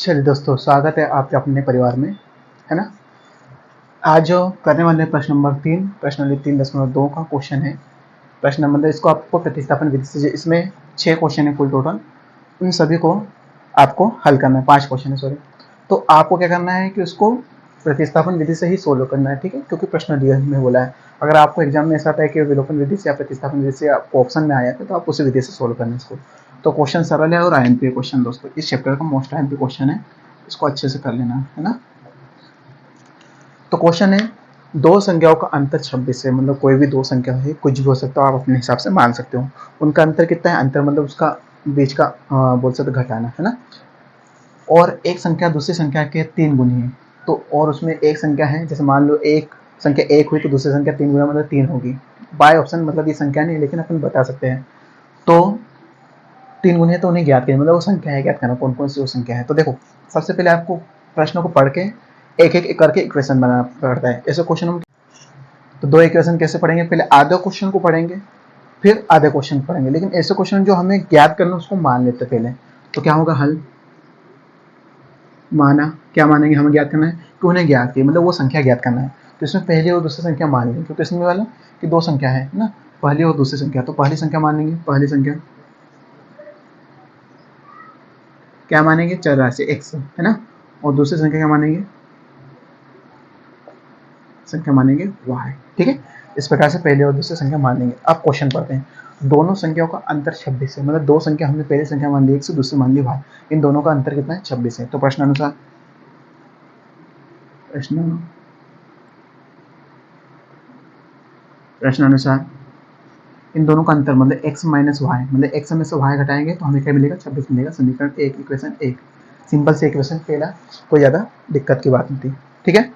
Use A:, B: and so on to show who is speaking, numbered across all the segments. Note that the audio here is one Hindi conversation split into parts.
A: चलिए दोस्तों, स्वागत है आपके अपने परिवार में, है ना। आज जो करने वाले प्रश्न नंबर 3, प्रश्न नंबर 3.2 का क्वेश्चन है। प्रश्न नंबर इसको आपको प्रतिस्थापन विधि से, इसमें 6 क्वेश्चन है कुल टोटल। उन सभी को आपको हल करना है, 5 क्वेश्चन है सॉरी। तो आपको क्या करना है कि उसको प्रतिस्थापन विधि से ही सोल्व करना है, ठीक है, क्योंकि प्रश्न दिया में बोला है। अगर आपको एग्जाम में ऐसा आता है कि विलोपन विधि से या प्रतिस्थापन विधि से आपको ऑप्शन में आया है तो आप उसी विधि से सोल्व करना है इसको। तो क्वेश्चन सरल है और आईएमपी क्वेश्चन दोस्तों, इस चैप्टर का मोस्ट आईएमपी क्वेश्चन है, इसको अच्छे से कर लेना है ना। तो क्वेश्चन है, दो संख्याओं का अंतर 26 है, मतलब कोई भी दो संख्या है, कुछ भी हो सकता हो, आप अपने हिसाब से मान सकते हो। उनका अंतर कितना है, अंतर मतलब उसका बीच का बोल सकते घटाना, है ना। और एक संख्या दूसरी संख्या के 3 गुनी है। तो और उसमें एक संख्या है, जैसे मान लो एक संख्या 1 हुई तो दूसरी संख्या 3 गुना मतलब 3 होगी। बाय ऑप्शन मतलब ये संख्या नहीं, लेकिन अपन बता सकते हैं। तो 3 गुनी है तो उन्हें ज्ञात करें, मतलब वो संख्या है ज्ञात करना, कौन कौन सी वो संख्या है। तो देखो, सबसे पहले आपको प्रश्न को पढ़ के एक एक करके इक्वेशन बनाना पड़ता है। ऐसे क्वेश्चन हम तो दो इक्वेशन कैसे पढ़ेंगे, पहले आधे क्वेश्चन को पढ़ेंगे फिर आधे क्वेश्चन पढ़ेंगे। लेकिन ऐसे क्वेश्चन जो हमें ज्ञात करना उसको मान लेते पहले। तो क्या होगा, हल माना, क्या मानेंगे, हमें ज्ञात करना है कि उन्हें ज्ञात किया, मतलब वो संख्या ज्ञात करना है। तो इसमें पहली और दूसरी संख्या मान लेंगे, क्योंकि इसमें वाला कि दो संख्या है ना, पहली और दूसरी संख्या। तो पहली संख्या मान लेंगे, पहली संख्या क्या मानेंगे, चर राशि एक्स, है ना। और दूसरी संख्या क्या मानेंगे, संख्या मानेंगे वाई, ठीक है। इस प्रकार से पहले और दूसरी संख्या मान लेंगे। अब क्वेश्चन पढ़ते हैं। दोनों संख्याओं का अंतर 26 है, मतलब दो संख्या हमने पहली संख्या मान ली एक्स, दूसरी मान ली वाई, इन दोनों का अंतर कितना है, 26 है। तो प्रश्न अनुसार इन दोनों का अंतर मतलब x माइनस वाई, मतलब x में से y घटाएंगे तो हमें क्या मिलेगा, 26 मिलेगा। समीकरण 1, इक्वेशन 1, सिंपल से इक्वेशन पहला, कोई ज़्यादा दिक्कत की बात नहीं थी, ठीक है।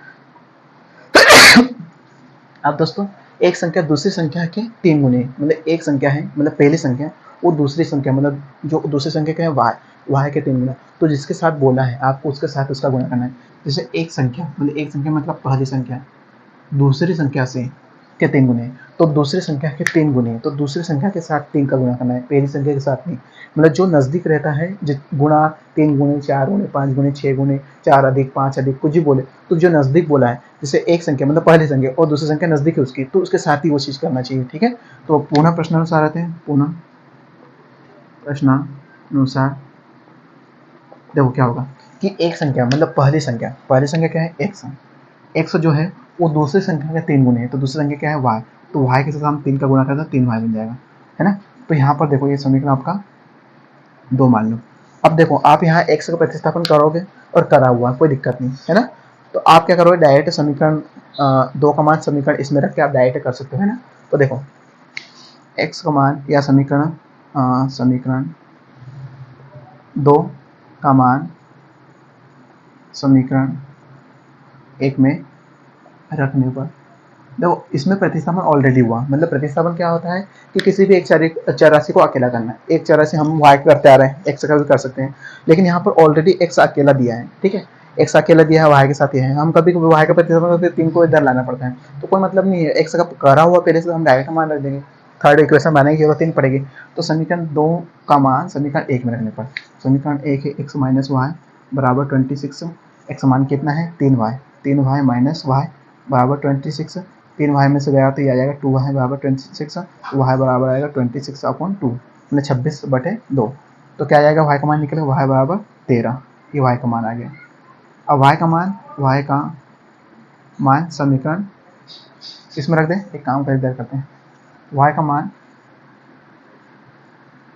A: अब दोस्तों, एक संख्या दूसरी संख्या के 3 गुने, मतलब एक संख्या है, मतलब पहली संख्या वो दूसरी संख्या, मतलब जो दूसरी संख्या क्या है y के 3 गुना। तो जिसके साथ बोला है आपको उसके साथ उसका गुणा करना है। जैसे एक संख्या मतलब पहली संख्या दूसरी संख्या से के 3 गुने, तो दूसरी संख्या के 3 गुने, तो दूसरी संख्या के साथ 3 का गुणा करना है, पहली संख्या के साथ नहीं। मतलब जो नजदीक रहता है गुणा 3 गुने, 4 गुने, 5 गुने, 6 गुने, 4 अधिक 5 अधिक कुछ भी बोले, तो जो नजदीक बोला है, जैसे एक संख्या मतलब पहली संख्या और दूसरी संख्या नजदीक है उसकी, तो उसके साथ ही वो चीज करना चाहिए, ठीक है। तो पुनः प्रश्नानुसार आते हैं, पुनः प्रश्नानुसार देखो क्या होगा कि एक संख्या मतलब पहली संख्या क्या है, एक्स जो है वो दूसरी संख्या के 3 गुने है, तो दूसरी संख्या क्या है, वाई। तो वाई के साथ हम 3 का गुणा करते हैं, 3 वाई बन जाएगा, है ना। तो यहाँ पर देखो ये समीकरण आपका 2 मान लो। अब देखो आप यहाँ x का प्रतिस्थापन करोगे और करा हुआ कोई दिक्कत नहीं, है ना। तो आप क्या करोगे, डायरेक्ट समीकरण 2 का मान समीकरण इसमें रख के आप डायरेक्ट कर सकते हो, है ना। तो देखो x का मान या समीकरण 2 का मान समीकरण 1 में रखने पर देखो इसमें प्रतिस्थापन ऑलरेडी हुआ। मतलब प्रतिस्थापन क्या होता है कि किसी भी एक चर राशि को अकेला करना है। एक चर राशि हम y करते आ रहे हैं, x का भी कर सकते हैं, लेकिन यहाँ पर ऑलरेडी x अकेला दिया है, ठीक है। x अकेला दिया है, y के साथ ये है, हम कभी कभी y का प्रतिस्थापन करते 3 को इधर लाना पड़ता है, तो कोई मतलब नहीं है। x का करा हुआ पहले से हम डायरेक्ट मान रख देंगे, थर्ड इक्वेशन बनाने की जरूरत नहीं पड़ेगी। तो समीकरण 2 का मान समीकरण 1 में रखने पर, समीकरण 1 है x माइनस वाई बराबर 26, x मान कितना है 3y माइनस वाई बराबर 26, 3y में से गया तो ये आ जाएगा 2y बराबर 26, y बराबर आएगा 26/2, मतलब 26/2। तो क्या आ जाएगा, y का मान निकलेगा y बराबर 13, ये y का मान आ गया। अब y का मान समीकरण इसमें रख दें, एक काम कर इधर करते हैं, y का मान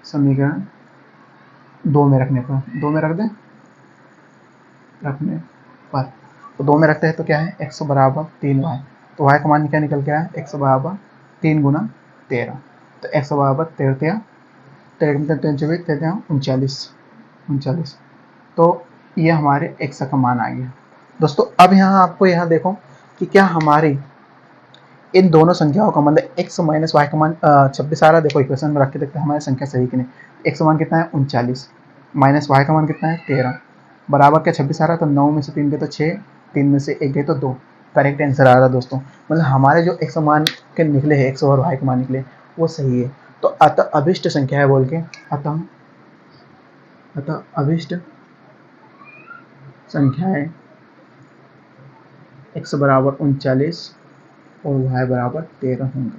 A: समीकरण 2 में रखने पर, 2 में रख दें, रखने पर तो 2 में रखते हैं तो क्या है, x बराबर 3y, तो y का मान क्या निकल के आया, x बराबर 3 गुना 13, तो x बराबर 13 39, तो ये हमारे x का मान आ गया दोस्तों। अब यहाँ आपको यहाँ देखो कि क्या हमारी इन दोनों संख्याओं का मतलब x माइनस वाई का मान 26 आ रहा है। देखो इक्वेशन में रख के देखते हैं हमारी संख्या सही कि नहीं। x का मान कितना है 39, माइनस वाई का मान कितना है 13, बराबर क्या 26 आ रहा है। तो 9 में से 3 गए तो 6, 3 में से 1 गए तो 2, करेक्ट आंसर आ रहा है दोस्तों। मतलब हमारे जो x मान के निकले हैं, x और y के मान निकले वो सही है। तो अतः अभिष्ट संख्या है बोल के, अतः अभिष्ट संख्याएं x बराबर 39 और y बराबर 13 होंगे।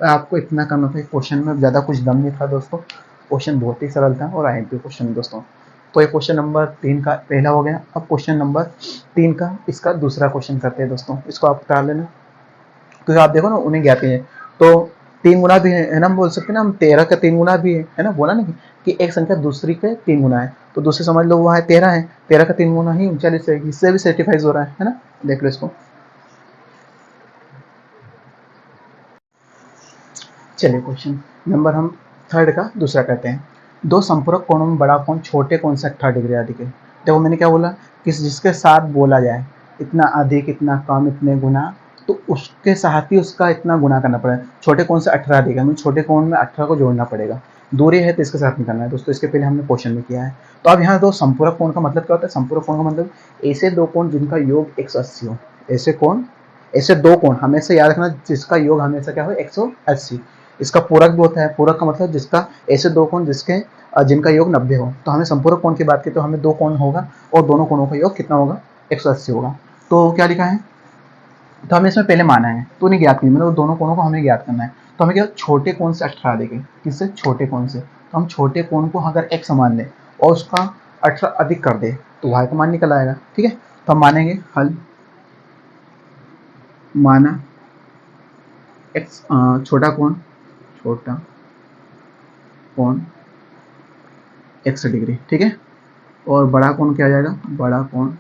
A: तो आपको इतना करना था। क्वेश्चन में ज़्यादा कुछ दम नहीं था दोस्तों, क्वेश्चन बहुत ही सरल था और आईएमपी क्वेश्चन दोस्तों। तो ये क्वेश्चन नंबर 3 का पहला हो गया। अब क्वेश्चन नंबर 3 का इसका दूसरा क्वेश्चन करते हैं दोस्तों। इसको आप कर लेना, क्योंकि आप देखो ना उन्हें ज्ञात है तो 3 गुना भी है ना, हम बोल सकते हैं ना, हम 13 का 3 गुना भी है ना, बोला ना कि एक संख्या दूसरी के 3 गुना है, तो दूसरे समझ लो वो है 13 है, 13 का 3 गुना ही 39 है, इससे भी सेटिफाइज हो रहा है ना। देख लो इसको। चलिए क्वेश्चन नंबर हम थर्ड का दूसरा करते हैं। दो संपूरक कोणों में बड़ा कोण छोटे कोण से 18 डिग्री अधिक है। देखो मैंने क्या बोला कि जिसके साथ बोला जाए इतना अधिक, इतना कम, इतने गुना, तो उसके साथ ही उसका इतना गुना करना पड़ेगा। छोटे कोण से 18 अधिक है, हमें छोटे कोण में 18 को जोड़ना पड़ेगा। दूरी है तो इसके साथ निकालना है दोस्तों। इसके पहले हमने क्वेश्चन में किया है। तो अब यहाँ दो संपूरक कोण का मतलब क्या होता है? संपूरक कोण का मतलब ऐसे दो कोण जिनका योग 180 हो। ऐसे कोण, ऐसे दो कोण हमेशा याद रखना जिसका योग हमेशा क्या हो 180। इसका पूरक भी होता है। पूरक का मतलब जिसका, ऐसे दो कोण जिसके जिनका योग 90 हो। तो हमें संपूरक कोण की बात की तो हमें दो कोण होगा और दोनों कोणों का योग कितना होगा? 180 होगा। तो क्या लिखा है? तो हमें इसमें पहले माना है तो नहीं ज्ञात नहीं, मतलब दोनों कोणों को हमें ज्ञात करना है। तो हमें क्या, छोटे कोण से 18 देंगे। किससे? छोटे कोण से। तो हम छोटे कोण को अगर x मान लें और उसका 18 अधिक कर दे तो y का मान निकल आएगा। ठीक है, तो हम मानेंगे हल माना x छोटा कोण x डिग्री, ठीक है, और बड़ा कोण क्या आ जाएगा? बड़ा कोण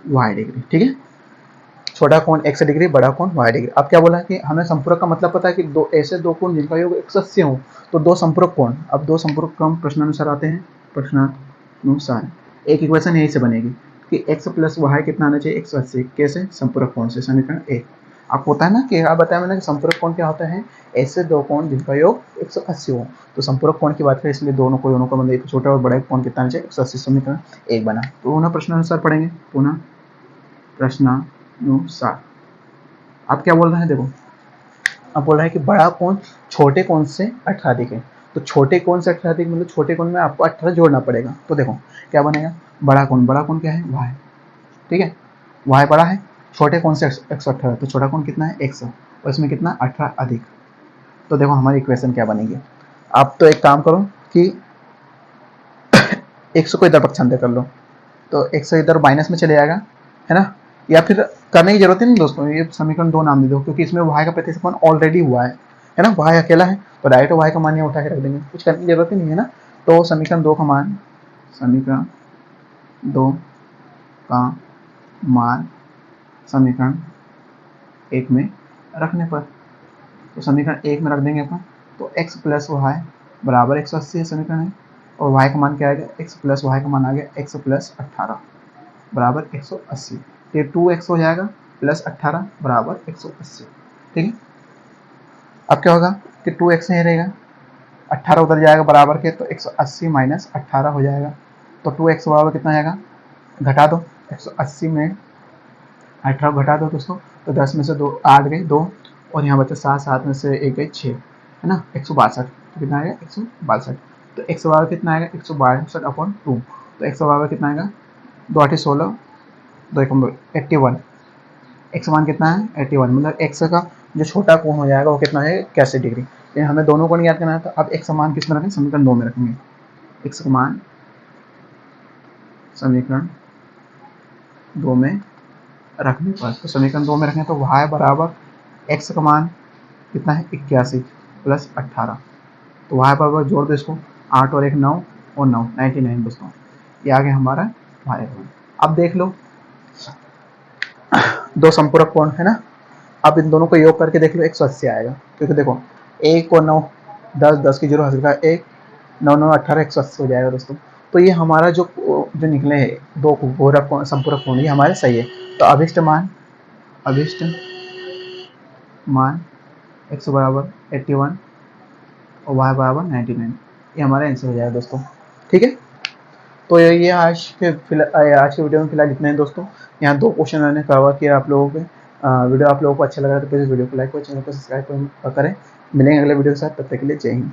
A: y डिग्री। ठीक है, छोटा कोण x डिग्री, बड़ा कोण y डिग्री। अब क्या बोला कि हमें संपूरक का मतलब पता है कि दो ऐसे दो कोण जिनका योग 180 हो, तो दो संपूरक कोण। अब दो संपूरक क्रम प्रश्नानुसार आते हैं। प्रश्नानुसार एक इक्वेशन यहीं से बनेगी कि x प्लस वाई कितना आना चाहिए? 180। कैसे? संपूरक कोण से। समीकरण 1 आपको होता है ना कि आप बताया मैंने कि संपूरक कोण क्या होता है? ऐसे दो कोण जिनका योग 180 हो। तो संपूरक कोण की बात करें इसलिए दोनों का मतलब एक छोटा और बड़ा कोण कितना आना चाहिए? 180। समीकरण 1 बना। तो पुनः प्रश्नानुसार पढ़ेंगे। पुनः प्रश्नानुसार आप क्या बोल रहे हैं? देखो अब बोल रहा है कि बड़ा कोण छोटे कोण से 18 अधिक है। तो छोटे कोण से 18 अधिक मतलब छोटे कोण में आपको 18 जोड़ना पड़ेगा। तो देखो क्या बनेगा? बड़ा कोण क्या है? y। ठीक है, y बड़ा है, छोटे कोण से 118, तो छोटा कोण कितना है? 100, और इसमें कितना? 18 अधिक। तो देखो हमारी इक्वेशन क्या बनेगी। आप तो एक काम करो कि 100 को इधर पक्षांतर कर लो, तो 100 इधर माइनस में चले जाएगा, है ना। या फिर करने की जरूरत ही नहीं दोस्तों, ये समीकरण 2 नाम दे दो, क्योंकि इसमें y का प्रतिस्थापन ऑलरेडी हुआ है ना। y अकेला है तो डायरेक्ट y का मान यहाँ उठा के रख देंगे, कुछ करने की जरूरत ही नहीं है ना। तो समीकरण 2 का मान समीकरण 1 में रखने पर, तो समीकरण 1 में रख देंगे अपन, तो x प्लस वाई बराबर 180 है समीकरण है, और y का मान क्या आएगा? x प्लस वाई का मान आ गया x प्लस 18 बराबर 180। ये 2x हो जाएगा प्लस 18 बराबर 180। ठीक है, अब क्या होगा कि 2x नहीं रहेगा, 18 उधर जाएगा बराबर के, तो 180 माइनस 18 हो जाएगा। तो 2x बराबर कितना आएगा? घटा दो 180 में 18 घटा दो दोस्तों, तो 10 में से 2 8 गए 2, और यहाँ बचा 7, 7 में से 1 गए 6, है ना, 162। तो कितना आएगा? 162। तो x बराबर कितना आएगा? 162/2। तो x बराबर कितना आएगा? 2 8 16, 2 1 81। x मान कितना है? 81। मतलब x का जो छोटा कोण हो जाएगा वो कितना है? 81 डिग्री। तो हमें दोनों कोण याद करना है। तो अब x मान किस में रखें? समीकरण 2 में रखेंगे। x का मान समीकरण 2 में रखने पर, तो समीकरण 2 में रखें तो y बराबर x का मान कितना है? 81 प्लस 18। तो y बराबर जोड़ दो इसको, 8 और 1 9 और 9 99 दोस्तों। ये आ गया हमारा y का मान। अब देख लो दो संपूरक कोण है ना, अब इन दोनों को योग करके देख लो 180 आएगा, क्योंकि देखो 1 और 9 10 10 की 0 हासिल का 1 9 9 18 180 हो जाएगा दोस्तों। तो ये हमारा जो निकले हैं दो पूरक कोण संपूरक कोण, ये हमारे सही है। तो अभिष्ट मान x बराबर 81 और y बराबर 99, ये हमारा आंसर हो जाएगा दोस्तों। ठीक है, तो ये आज के वीडियो में फिलहाल इतना है दोस्तों। यहाँ 2 क्वेश्चन मैंने कवर किया आप लोगों के। वीडियो आप लोगों को अच्छा लगा तो प्लीज़ वीडियो को लाइक और चैनल को सब्सक्राइब करें। मिलेंगे अगले वीडियो के साथ, तब तक के लिए जय हिंद।